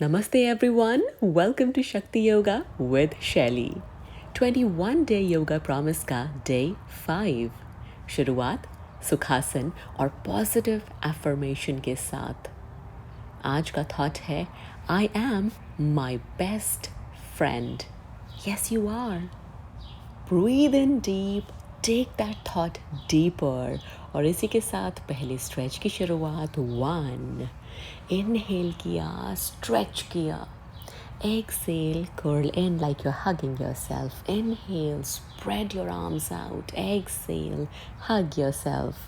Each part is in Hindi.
Namaste everyone. Welcome to Shakti Yoga with Shelly. 21 Day Yoga Promise का Day 5. शुरुआत सुखासन और पॉजिटिव एफर्मेशन के साथ. आज का थॉट है I am my best friend. Yes, you are. Breathe in deep, take that thought deeper. और इसी के साथ पहले स्ट्रेच की शुरुआत. 1. Inhale किया, stretch किया. Exhale, curl in like you're hugging yourself. Inhale, spread your arms out. Exhale, hug yourself.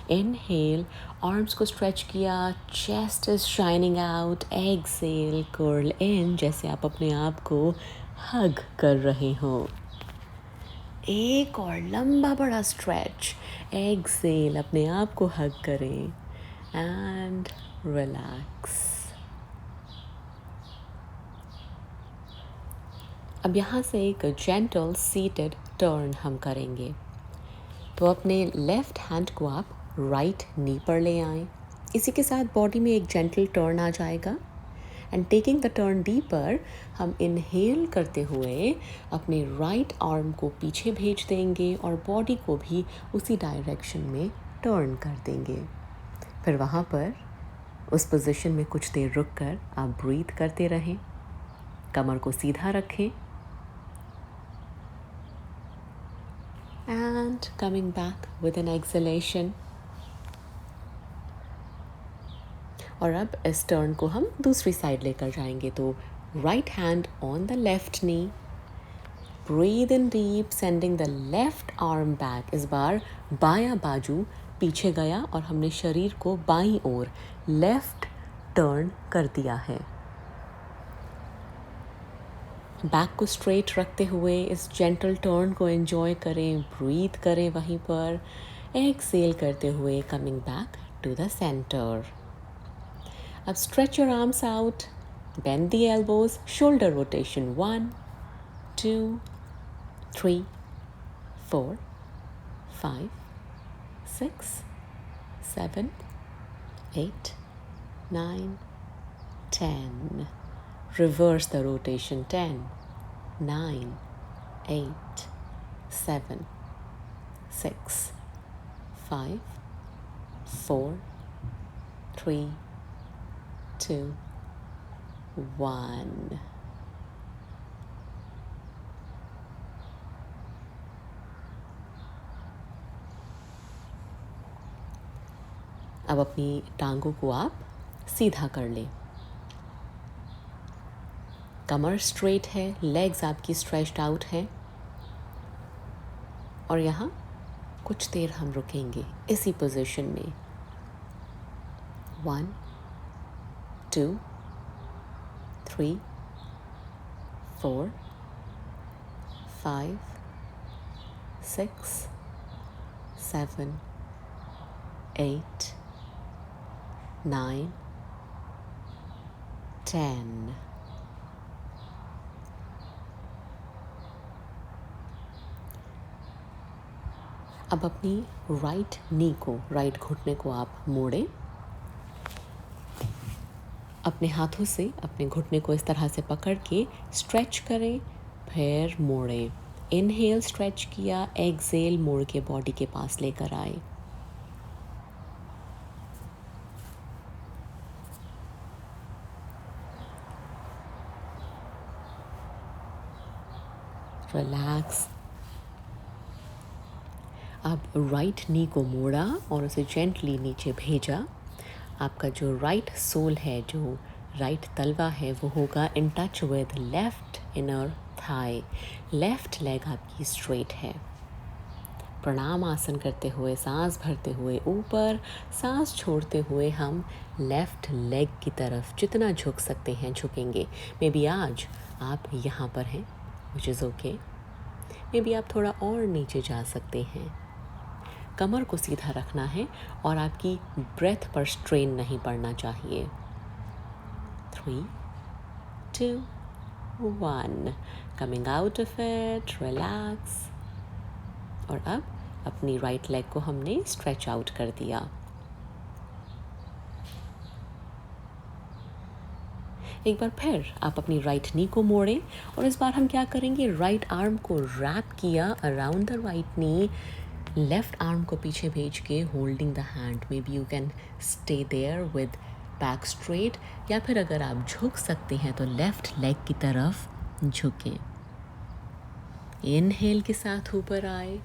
Inhale, arms को stretch किया, chest is shining out. Exhale, curl in जैसे आप अपने आप को hug कर रहे हो. एक और लंबा बड़ा स्ट्रेच. एक्सेल, अपने आप को हग करें एंड रिलैक्स. अब यहाँ से एक जेंटल सीटेड टर्न हम करेंगे. तो अपने लेफ्ट हैंड को आप राइट नी पर ले आएं. इसी के साथ बॉडी में एक जेंटल टर्न आ जाएगा. And taking the turn deeper, हम इनहेल करते हुए अपने राइट आर्म को पीछे भेज देंगे और बॉडी को भी उसी डायरेक्शन में टर्न कर देंगे. फिर वहाँ पर उस पोजीशन में कुछ देर रुक कर आप ब्रीथ करते रहें. कमर को सीधा रखें and coming back with an exhalation. और अब इस टर्न को हम दूसरी साइड लेकर जाएंगे. तो right hand on the left knee. Breathe in deep, sending the left arm back. इस बार बायां बाजू पीछे गया और हमने शरीर को बाईं ओर लेफ्ट टर्न कर दिया है. बैक को स्ट्रेट रखते हुए इस जेंटल टर्न को एंजॉय करें. ब्रीथ करें वहीं पर. एक्सेल करते हुए coming back to the centre. अब stretch your arms out, bend the elbows, shoulder rotation. 1, 2, 3, 4, 5, 6, 7, 8, 9, 10. Reverse the rotation. 10, 9, 8, 7, 6, 5, 4, 3, 2, 1. अब अपनी टांगों को आप सीधा कर लें. कमर स्ट्रेट है, लेग्स आपकी स्ट्रेच्ड आउट है. और यहाँ कुछ देर हम रुकेंगे इसी पोजीशन में. 1, 2, 3, 4, 5, 6, 7, 8, 9, 10. अब अपनी राइट नी को, राइट घुटने को आप मोड़ें. अपने हाथों से अपने घुटने को इस तरह से पकड़ के स्ट्रेच करें, फिर मोड़ें. इनहेल स्ट्रेच किया, एक्सेल मोड़ के बॉडी के पास लेकर आए. रिलैक्स. अब राइट नी को मोड़ा और उसे जेंटली नीचे भेजा. आपका जो राइट सोल है, जो राइट तलवा है, वो होगा in touch with left inner thigh. Left leg आपकी स्ट्रेट है. प्रणाम आसन करते हुए, सांस भरते हुए ऊपर, सांस छोड़ते हुए हम लेफ्ट लेग की तरफ जितना झुक सकते हैं झुकेंगे. मे बी आज आप यहाँ पर हैं, which is okay. May be आप थोड़ा और नीचे जा सकते हैं. कमर को सीधा रखना है और आपकी ब्रेथ पर स्ट्रेन नहीं पड़ना चाहिए. 3, 2, 1. Coming out of it, relax. और अब अपनी राइट लेग को हमने स्ट्रेच आउट कर दिया. एक बार फिर आप अपनी राइट नी को मोड़ें और इस बार हम क्या करेंगे, राइट आर्म को रैप किया around the right knee, left arm को पीछे भेज के holding the hand. Maybe you can stay there with back straight, या फिर अगर आप झुक सकते हैं तो लेफ्ट लेग की तरफ झुकें। इनहेल के साथ ऊपर आए,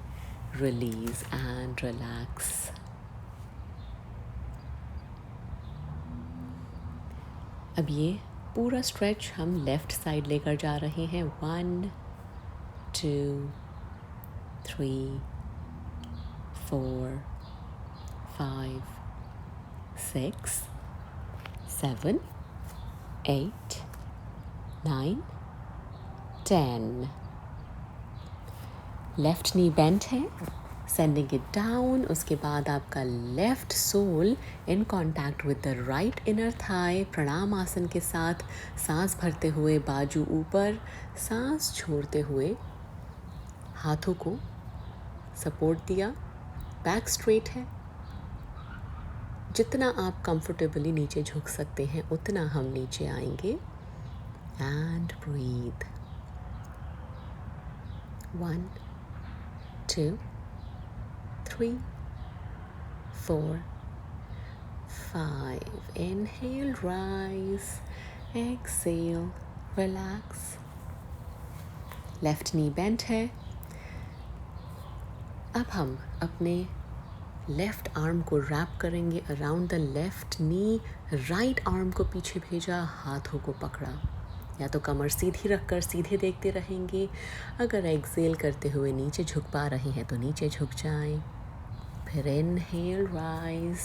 रिलीज एंड रिलैक्स। अब ये पूरा स्ट्रेच हम लेफ्ट साइड लेकर जा रहे हैं। 1 2 3 4 5 6 7 8 9 10। लेफ्ट नी बेंट है, सेंडिंग इट डाउन। उसके बाद आपका left sole in contact with the right inner thigh, pranam asana के साथ सांस भरते हुए बाजू ऊपर, सांस छोड़ते हुए हाथों को सपोर्ट दिया, बैक स्ट्रेट है। जितना आप कंफर्टेबली नीचे झुक सकते हैं उतना हम नीचे आएंगे and breathe. 1 2 3 4 5. Inhale, rise. Exhale, relax. Left knee bent है। अब हम अपने लेफ्ट आर्म को रैप करेंगे around the left knee, right arm को पीछे भेजा, हाथों को पकड़ा। या तो कमर सीधी रखकर सीधे देखते रहेंगे, अगर एक्सेल करते हुए नीचे झुक पा रहे हैं तो नीचे झुक जाएं। फिर इनहेल, राइज,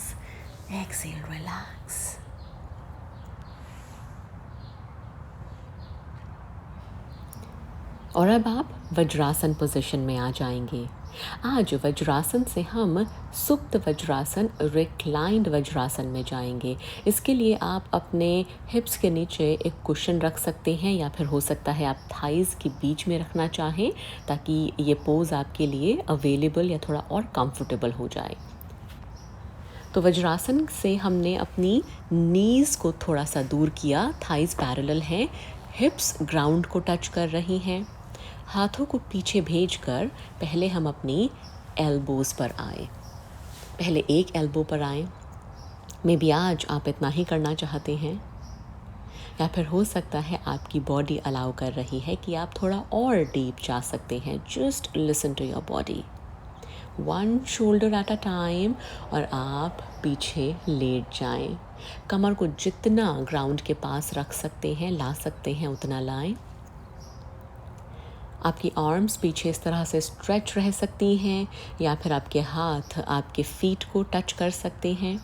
एक्सेल, रिलैक्स। और अब आप वज्रासन पोजीशन में आ जाएंगे। आज वज्रासन से हम सुप्त वज्रासन, रिक्लाइंड वज्रासन में जाएंगे। इसके लिए आप अपने हिप्स के नीचे एक कुशन रख सकते हैं, या फिर हो सकता है आप थाइज़ के बीच में रखना चाहें, ताकि ये पोज आपके लिए अवेलेबल या थोड़ा और कंफर्टेबल हो जाए। तो वज्रासन से हमने अपनी नीज़ को थोड़ा सा दूर किया, थाइज़ पैरेलल हैं, हिप्स ग्राउंड को टच कर रही हैं। हाथों को पीछे भेजकर पहले हम अपनी एल्बोज़ पर आए। पहले एक एल्बो पर आए। मे बी आज आप इतना ही करना चाहते हैं, या फिर हो सकता है आपकी बॉडी अलाउ कर रही है कि आप थोड़ा और डीप जा सकते हैं। Just listen to your body. 1 shoulder at a time, और आप पीछे लेट जाएं। कमर को जितना ग्राउंड के पास रख सकते हैं, ला सकते हैं, उतना लाएं। आपकी आर्म्स पीछे इस तरह से स्ट्रेच रह सकती हैं, या फिर आपके हाथ आपके फीट को टच कर सकते हैं।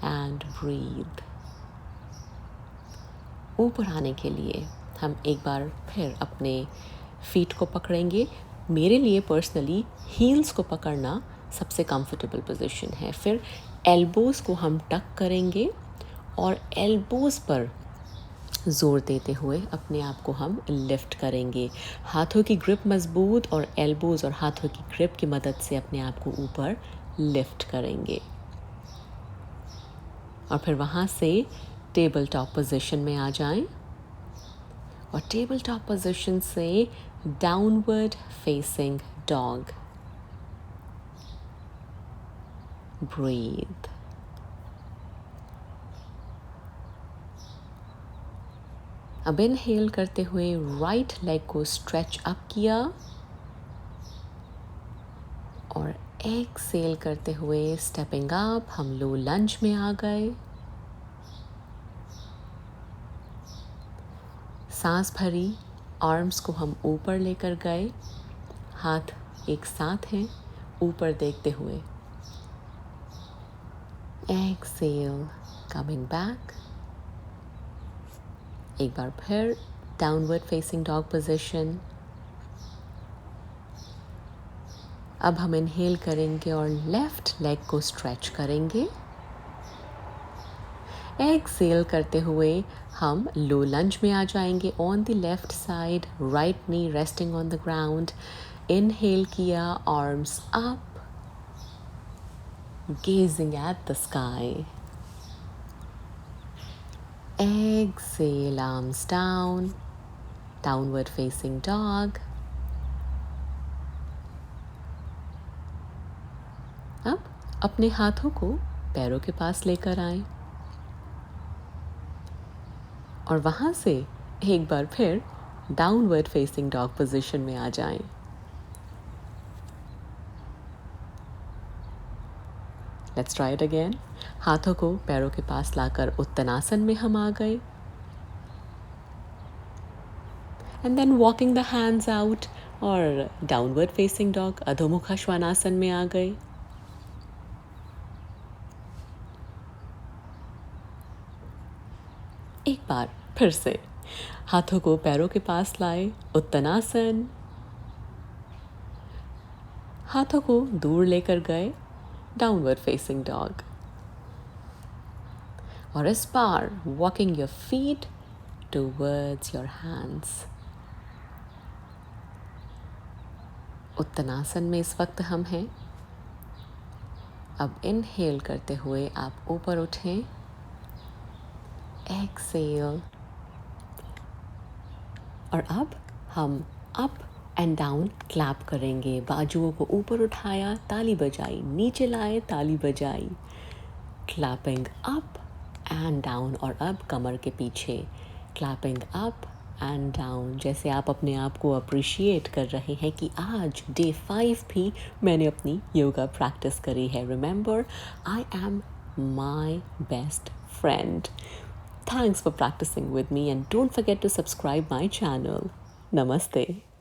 And breathe. ऊपर आने के लिए हम एक बार फिर अपने फीट को पकड़ेंगे। मेरे लिए पर्सनली हील्स को पकड़ना सबसे कंफर्टेबल पोजीशन है। फिर एल्बोज़ को हम टक करेंगे और एल्बोज़ पर ज़ोर देते हुए अपने आप को हम लिफ्ट करेंगे। हाथों की ग्रिप मजबूत, और एल्बोज़ और हाथों की ग्रिप की मदद से अपने आप को ऊपर लिफ्ट करेंगे। और फिर वहाँ से टेबल टॉप पोजीशन में आ जाएं, और टेबल टॉप पोजीशन से डाउनवर्ड फेसिंग डॉग। ब्रीथ। अब इनहेल करते हुए राइट लेग को स्ट्रेच अप किया, और एक्सेल करते हुए स्टेपिंग अप हम लो लंज में आ गए। सांस भरी, आर्म्स को हम ऊपर लेकर गए, हाथ एक साथ हैं, ऊपर देखते हुए। Exhale, coming back. एक बार फिर डाउनवर्ड फेसिंग डॉग पोजीशन। अब हम इनहेल करेंगे और लेफ्ट लेग को स्ट्रेच करेंगे। एक्सेल करते हुए हम लो लंज में आ जाएंगे on the left side, right knee resting on the ground. Inhale किया, arms up, gazing at the sky. Exhale, arms down, downward facing dog. अब अपने हाथों को पैरों के पास लेकर आएं और वहाँ से एक बार फिर डाउनवर्ड फेसिंग डॉग पोजीशन में आ जाएं। Let's try it again. हाथों को पैरों के पास लाकर उत्तनासन में हम आ गए and then walking the hands out और downward facing dog adhomukha shvanasana में आ गए। एक बार फिर से हाथों को पैरों के पास लाए, उत्तनासन। हाथों को दूर लेकर गए, डाउनवर्ड फेसिंग डॉग। और इस बार walking your feet towards your hands. उत्तनासन में इस वक्त हम हैं। अब इनहेल करते हुए आप ऊपर उठें, एक्सेल, और अब हम अप एंड डाउन क्लैप करेंगे। बाजुओं को ऊपर उठाया, ताली बजाई, नीचे लाए, ताली बजाई, क्लैपिंग अप एंड डाउन। और अब कमर के पीछे क्लैपिंग अप एंड डाउन, जैसे आप अपने आप को अप्रिशिएट कर रहे हैं कि आज डे 5 भी मैंने अपनी योगा प्रैक्टिस करी है। Remember, I am my best friend. Thanks for practicing with me and don't forget to subscribe my channel. Namaste.